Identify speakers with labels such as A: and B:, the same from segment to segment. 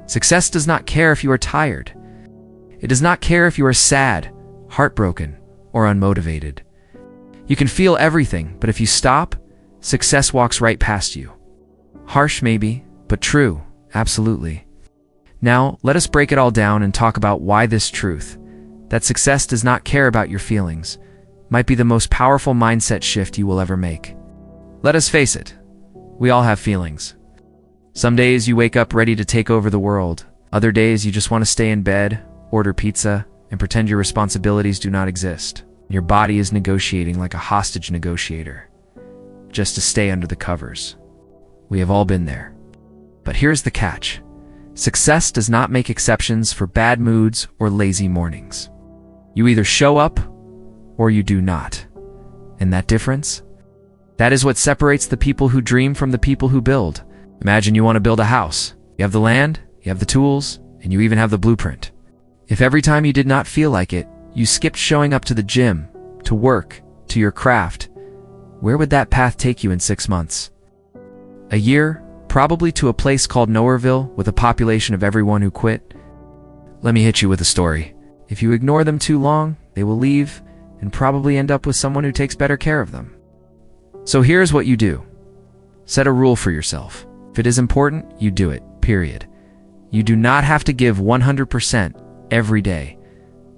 A: Success does not care if you are tired. It does not care if you are sad, heartbroken, or unmotivated. You can feel everything, but if you stop, success walks right past you. Harsh maybe, but true, absolutely. Now, let us break it all down and talk about why this truth, that success does not care about your feelings, might be the most powerful mindset shift you will ever make. Let us face it, we all have feelings. Some days you wake up ready to take over the world. Other days you just want to stay in bed, order pizza, and pretend your responsibilities do not exist. Your body is negotiating like a hostage negotiator, just to stay under the covers. We have all been there. But here's the catch. Success does not make exceptions for bad moods or lazy mornings. You either show up or you do not. And that difference? That is what separates the people who dream from the people who build. Imagine you want to build a house. You have the land, you have the tools, and you even have the blueprint. If every time you did not feel like it, you skipped showing up to the gym, to work, to your craft, where would that path take you in 6 months? A year? Probably to a place called Nowhereville with a population of everyone who quit. Let me hit you with a story. If you ignore them too long, they will leave and probably end up with someone who takes better care of them. So here's what you do. Set a rule for yourself. If it is important, you do it, period. You do not have to give 100% every day.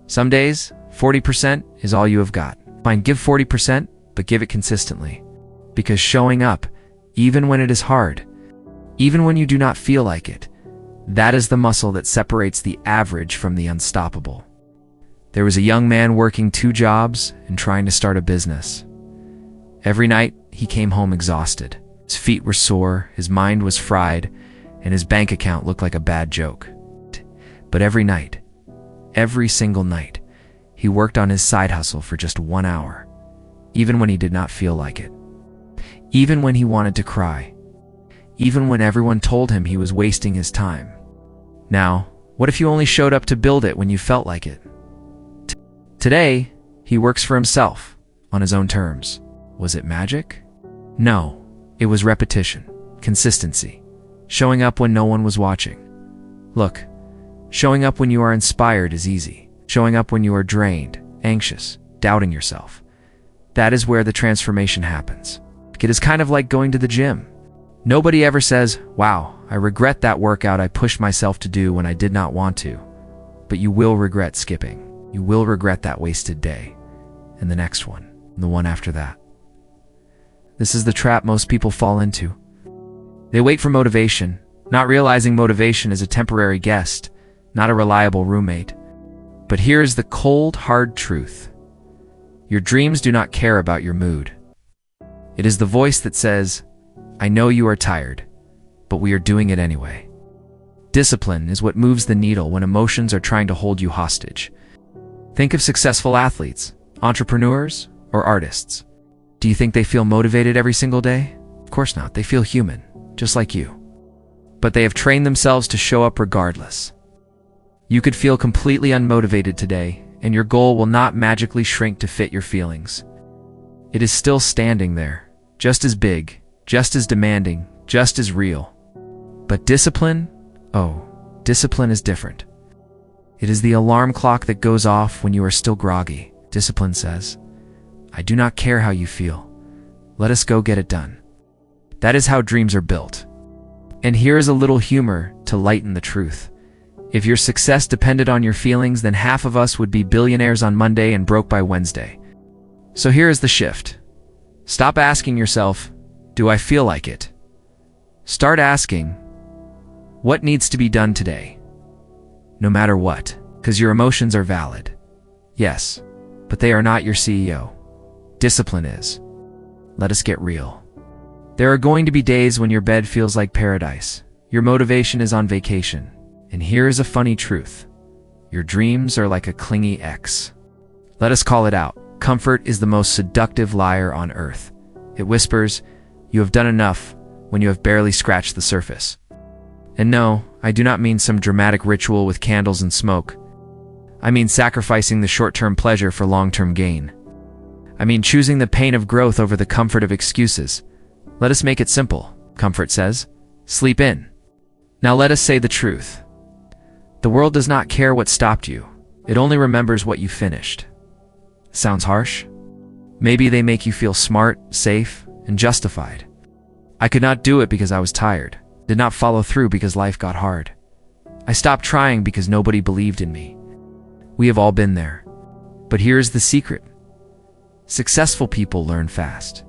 A: Some days, 40% is all you have got. Fine, give 40%, but give it consistently. Because showing up, even when it is hard, even when you do not feel like it, that is the muscle that separates the average from the unstoppable. There was a young man working 2 jobs and trying to start a business. Every night, he came home exhausted. His feet were sore, his mind was fried, and his bank account looked like a bad joke. But every night, every single night, he worked on his side hustle for just 1 hour, even when he did not feel like it, even when he wanted to cry, even when everyone told him he was wasting his time. Now, what if you only showed up to build it when you felt like it? Today, he works for himself, on his own terms. Was it magic? No, it was repetition, consistency, showing up when no one was watching. Look, showing up when you are inspired is easy. Showing up when you are drained, anxious, doubting yourself. That is where the transformation happens. It is kind of like going to the gym. Nobody ever says, wow, I regret that workout I pushed myself to do when I did not want to. But you will regret skipping. You will regret that wasted day. And the next one, and the one after that. This is the trap most people fall into. They wait for motivation, not realizing motivation is a temporary guest, not a reliable roommate. But here is the cold, hard truth. Your dreams do not care about your mood. It is the voice that says, I know you are tired, but we are doing it anyway. Discipline is what moves the needle when emotions are trying to hold you hostage. Think of successful athletes, entrepreneurs, or artists. Do you think they feel motivated every single day? Of course not. They feel human, just like you. But they have trained themselves to show up regardless. You could feel completely unmotivated today, and your goal will not magically shrink to fit your feelings. It is still standing there, just as big, just as demanding, just as real. But discipline? Oh, discipline is different. It is the alarm clock that goes off when you are still groggy. Discipline says, I do not care how you feel. Let us go get it done. That is how dreams are built. And here is a little humor to lighten the truth. If your success depended on your feelings, then half of us would be billionaires on Monday and broke by Wednesday. So here is the shift. Stop asking yourself, do I feel like it? Start asking, what needs to be done today? No matter what, because your emotions are valid. Yes, but they are not your CEO. Discipline is. Let us get real. There are going to be days when your bed feels like paradise. Your motivation is on vacation. And here is a funny truth. Your dreams are like a clingy ex. Let us call it out. Comfort is the most seductive liar on earth. It whispers, you have done enough, when you have barely scratched the surface. And no, I do not mean some dramatic ritual with candles and smoke. I mean sacrificing the short-term pleasure for long-term gain. I mean choosing the pain of growth over the comfort of excuses. Let us make it simple. Comfort says, sleep in. Now let us say the truth. The world does not care what stopped you. It only remembers what you finished. Sounds harsh? Maybe they make you feel smart, safe, and justified. I could not do it because I was tired. Did not follow through because life got hard. I stopped trying because nobody believed in me. We have all been there. But here's the secret. Successful people learn fast.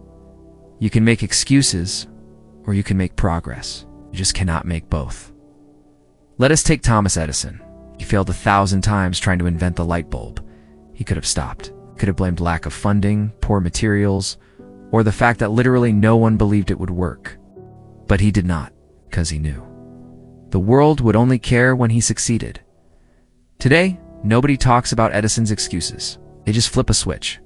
A: You can make excuses, or you can make progress. You just cannot make both. Let us take Thomas Edison. He failed 1,000 times trying to invent the light bulb. He could have stopped. Could have blamed lack of funding, poor materials, or the fact that literally no one believed it would work. But he did not, because he knew. The world would only care when he succeeded. Today, nobody talks about Edison's excuses. They just flip a switch.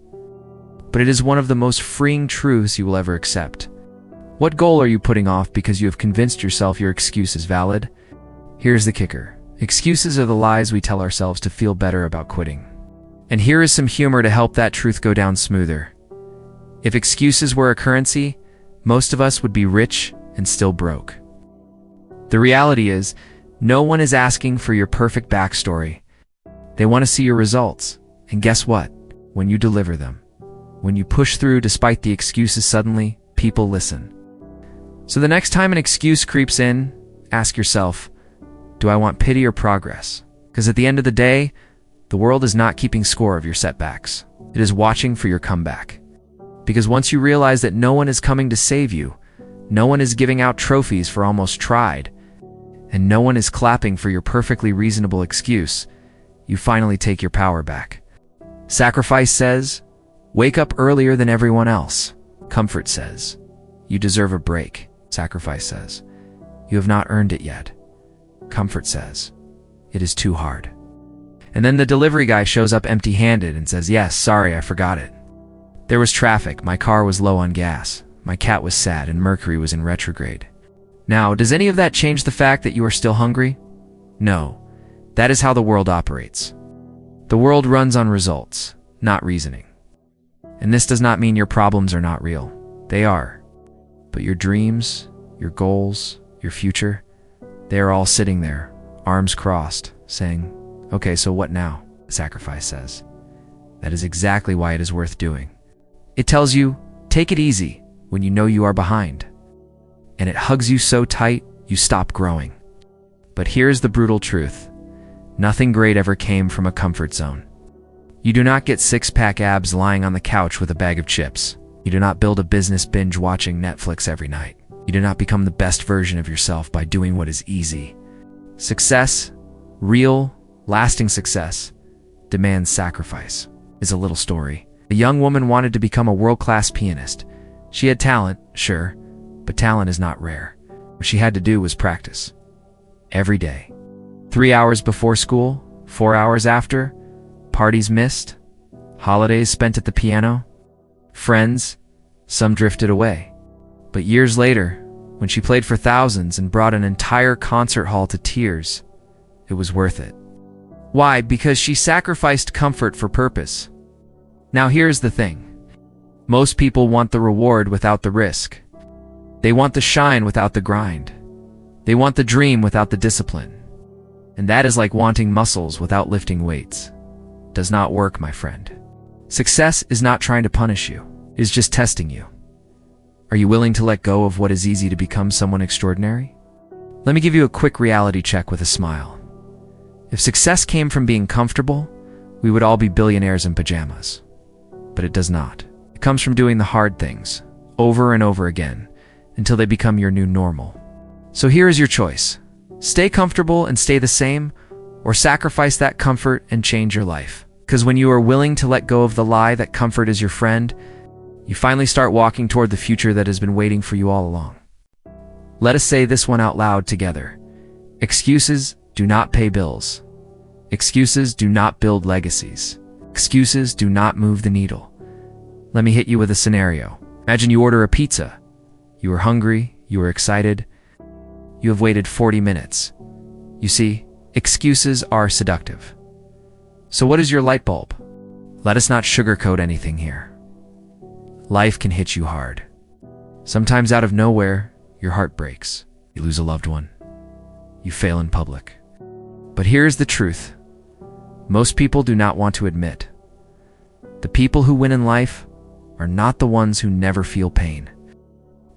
A: But it is one of the most freeing truths you will ever accept. What goal are you putting off because you have convinced yourself your excuse is valid? Here's the kicker. Excuses are the lies we tell ourselves to feel better about quitting. And here is some humor to help that truth go down smoother. If excuses were a currency, most of us would be rich and still broke. The reality is, no one is asking for your perfect backstory. They want to see your results. And guess what? When you deliver them, when you push through despite the excuses, suddenly, people listen. So the next time an excuse creeps in, ask yourself, do I want pity or progress? Because at the end of the day, the world is not keeping score of your setbacks. It is watching for your comeback. Because once you realize that no one is coming to save you, no one is giving out trophies for almost tried, and no one is clapping for your perfectly reasonable excuse, you finally take your power back. Sacrifice says, wake up earlier than everyone else. Comfort says, you deserve a break. Sacrifice says, you have not earned it yet. Comfort says, it is too hard. And then the delivery guy shows up empty-handed and says, yes, sorry, I forgot it. There was traffic, my car was low on gas, my cat was sad, and Mercury was in retrograde. Now, does any of that change the fact that you are still hungry? No. That is how the world operates. The world runs on results, not reasoning. And this does not mean your problems are not real. They are. But your dreams, your goals, your future, they are all sitting there, arms crossed, saying, okay, so what now? Sacrifice says. That is exactly why it is worth doing. It tells you, take it easy when you know you are behind. And it hugs you so tight, you stop growing. But here's the brutal truth. Nothing great ever came from a comfort zone. You do not get six-pack abs lying on the couch with a bag of chips. You do not build a business binge watching Netflix every night. You do not become the best version of yourself by doing what is easy. Success, real, lasting success, demands sacrifice. Is a little story. A young woman wanted to become a world-class pianist. She had talent, sure, but talent is not rare. What she had to do was practice. Every day. 3 hours before school, 4 hours after, parties missed, holidays spent at the piano, friends, some drifted away. But years later, when she played for thousands and brought an entire concert hall to tears, it was worth it. Why? Because she sacrificed comfort for purpose. Now here's the thing. Most people want the reward without the risk. They want the shine without the grind. They want the dream without the discipline. And that is like wanting muscles without lifting weights. Does not work, my friend. Success is not trying to punish you. It is just testing you. Are you willing to let go of what is easy to become someone extraordinary? Let me give you a quick reality check with a smile. If success came from being comfortable, we would all be billionaires in pajamas. But it does not. It comes from doing the hard things, over and over again, until they become your new normal. So here is your choice. Stay comfortable and stay the same, or sacrifice that comfort and change your life. Because when you are willing to let go of the lie that comfort is your friend, you finally start walking toward the future that has been waiting for you all along. Let us say this one out loud together. Excuses do not pay bills. Excuses do not build legacies. Excuses do not move the needle. Let me hit you with a scenario. Imagine you order a pizza. You are hungry, you are excited. You have waited 40 minutes. You see, excuses are seductive. So what is your light bulb? Let us not sugarcoat anything here. Life can hit you hard. Sometimes out of nowhere, your heart breaks. You lose a loved one. You fail in public. But here's the truth. Most people do not want to admit. The people who win in life are not the ones who never feel pain.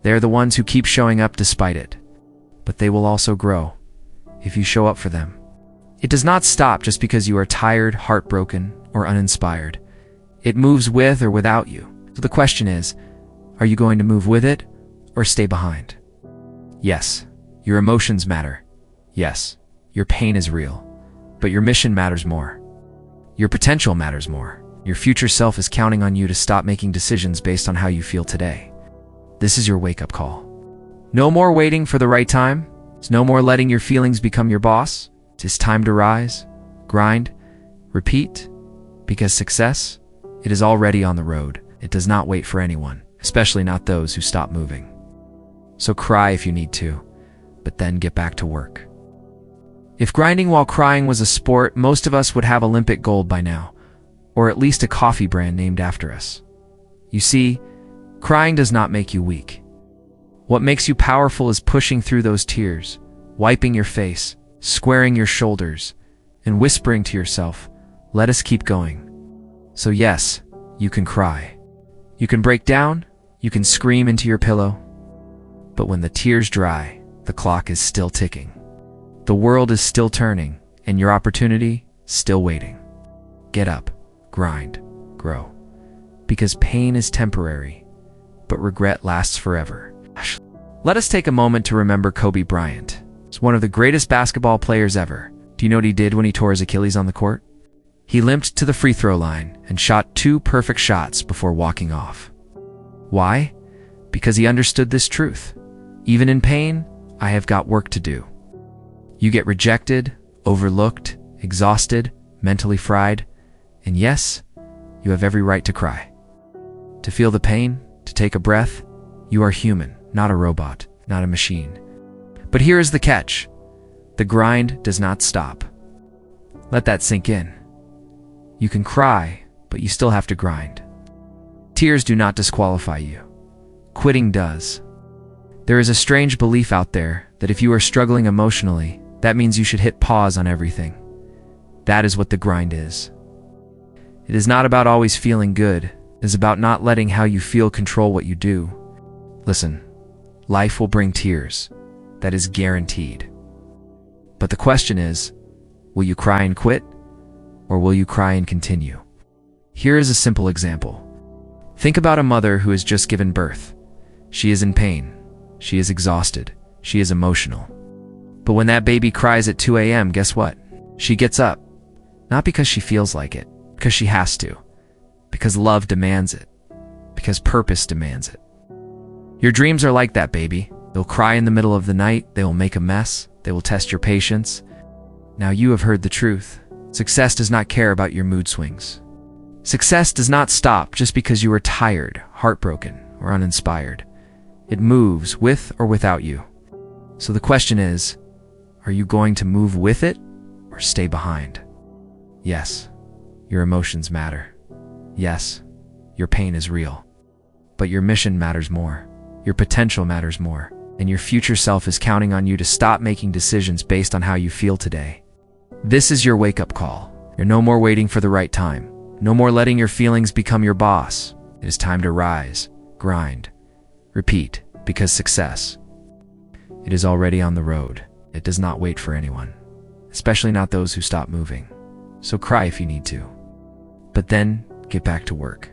A: They're the ones who keep showing up despite it. But they will also grow if you show up for them. It does not stop just because you are tired, heartbroken, or uninspired. It moves with or without you. So the question is, are you going to move with it or stay behind? Yes, your emotions matter. Yes, your pain is real. But your mission matters more. Your potential matters more. Your future self is counting on you to stop making decisions based on how you feel today. This is your wake-up call. No more waiting for the right time. It's no more letting your feelings become your boss. It's time to rise, grind, repeat, because success, it is already on the road. It does not wait for anyone, especially not those who stop moving. So cry if you need to, but then get back to work. If grinding while crying was a sport, most of us would have Olympic gold by now, or at least a coffee brand named after us. You see, crying does not make you weak. What makes you powerful is pushing through those tears, wiping your face, squaring your shoulders, and whispering to yourself, let us keep going. So yes, you can cry. You can break down, you can scream into your pillow. But when the tears dry, the clock is still ticking. The world is still turning, and your opportunity still waiting. Get up, grind, grow. Because pain is temporary, but regret lasts forever. Let us take a moment to remember Kobe Bryant. He's one of the greatest basketball players ever. Do you know what he did when he tore his Achilles on the court? He limped to the free throw line and shot 2 perfect shots before walking off. Why? Because he understood this truth. Even in pain, I have got work to do. You get rejected, overlooked, exhausted, mentally fried, and yes, you have every right to cry. To feel the pain, to take a breath, you are human, not a robot, not a machine. But here is the catch. The grind does not stop. Let that sink in. You can cry, but you still have to grind. Tears do not disqualify you. Quitting does. There is a strange belief out there that if you are struggling emotionally, that means you should hit pause on everything. That is what the grind is. It is not about always feeling good. It is about not letting how you feel control what you do. Listen, life will bring tears. That is guaranteed. But the question is, will you cry and quit, or will you cry and continue? Here is a simple example. Think about a mother who has just given birth. She is in pain. She is exhausted. She is emotional. But when that baby cries at 2 a.m., guess what? She gets up. Not because she feels like it, because she has to. Because love demands it. Because purpose demands it. Your dreams are like that, baby. They'll cry in the middle of the night. They will make a mess. They will test your patience. Now you have heard the truth. Success does not care about your mood swings. Success does not stop just because you are tired, heartbroken, or uninspired. It moves with or without you. So the question is, are you going to move with it or stay behind? Yes, your emotions matter. Yes, your pain is real. But your mission matters more. Your potential matters more. And your future self is counting on you to stop making decisions based on how you feel today. This is your wake-up call. You're no more waiting for the right time. No more letting your feelings become your boss. It is time to rise, grind, repeat, because success, it is already on the road. It does not wait for anyone, especially not those who stop moving. So cry if you need to, but then get back to work.